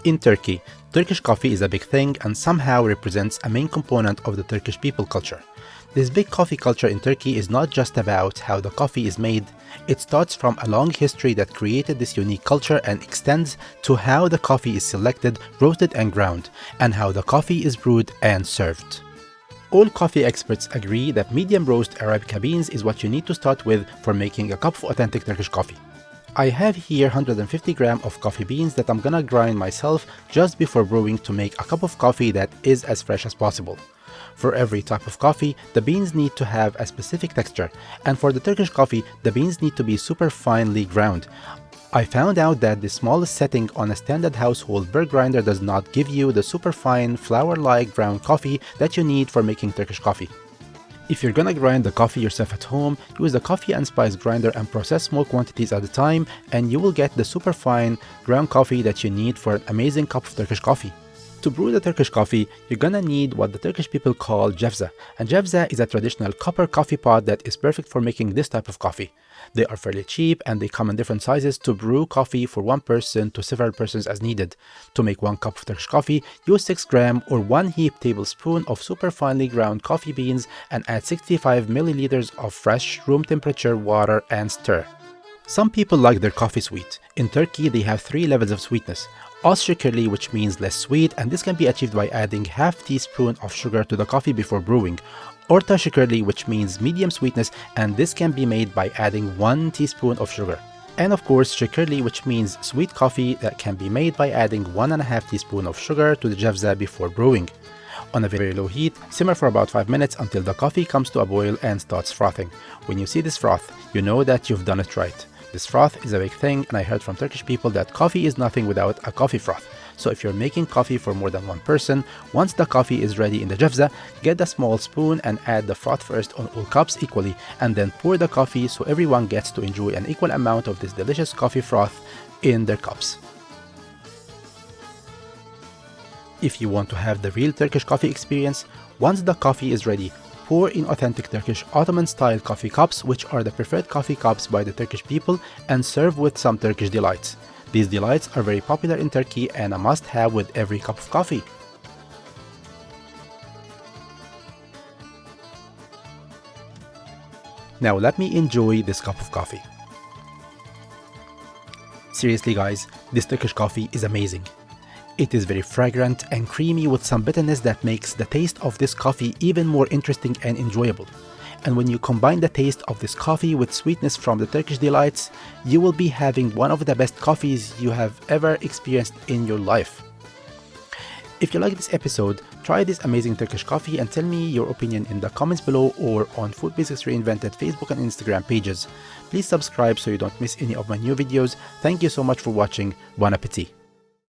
In Turkey, Turkish coffee is a big thing and somehow represents a main component of the Turkish people culture. This big coffee culture in Turkey is not just about how the coffee is made, it starts from a long history that created this unique culture and extends to how the coffee is selected, roasted and ground, and how the coffee is brewed and served. All coffee experts agree that medium roast Arabica beans is what you need to start with for making a cup of authentic Turkish coffee. I have here 150 grams of coffee beans that I'm gonna grind myself just before brewing to make a cup of coffee that is as fresh as possible. For every type of coffee, the beans need to have a specific texture, and for the Turkish coffee, the beans need to be super finely ground. I found out that the smallest setting on a standard household burr grinder does not give you the super fine flour-like ground coffee that you need for making Turkish coffee. If you're gonna grind the coffee yourself at home, use the coffee and spice grinder and process small quantities at a time, and you will get the super fine ground coffee that you need for an amazing cup of Turkish coffee. To brew the Turkish coffee, you're gonna need what the Turkish people call Jaffza, and Jaffza is a traditional copper coffee pot that is perfect for making this type of coffee. They are fairly cheap and they come in different sizes to brew coffee for one person to several persons as needed. To make 1 cup of Turkish coffee, use 6 grams or 1 heaped tablespoon of super finely ground coffee beans and add 65 milliliters of fresh room temperature water and stir. Some people like their coffee sweet. In Turkey, they have 3 levels of sweetness. Şekerli, which means less sweet, and this can be achieved by adding half teaspoon of sugar to the coffee before brewing. Şekerli, which means medium sweetness, and this can be made by adding 1 teaspoon of sugar. And of course, Şekerli, which means sweet coffee that can be made by adding 1.5 teaspoon of sugar to the Jaffza before brewing. On a very low heat, simmer for about 5 minutes until the coffee comes to a boil and starts frothing. When you see this froth, you know that you've done it right. This froth is a big thing, and I heard from Turkish people that coffee is nothing without a coffee froth. So if you're making coffee for more than one person, once the coffee is ready in the Jaffza, get a small spoon and add the froth first on all cups equally, and then pour the coffee so everyone gets to enjoy an equal amount of this delicious coffee froth in their cups. If you want to have the real Turkish coffee experience, once the coffee is ready, pour in authentic Turkish Ottoman-style coffee cups, which are the preferred coffee cups by the Turkish people, and serve with some Turkish delights. These delights are very popular in Turkey and a must-have with every cup of coffee. Now let me enjoy this cup of coffee. Seriously guys, this Turkish coffee is amazing. It is very fragrant and creamy with some bitterness that makes the taste of this coffee even more interesting and enjoyable. And when you combine the taste of this coffee with sweetness from the Turkish Delights, you will be having one of the best coffees you have ever experienced in your life. If you like this episode, try this amazing Turkish coffee and tell me your opinion in the comments below or on Food Basics Reinvented Facebook and Instagram pages. Please subscribe so you don't miss any of my new videos. Thank you so much for watching. Bon appétit!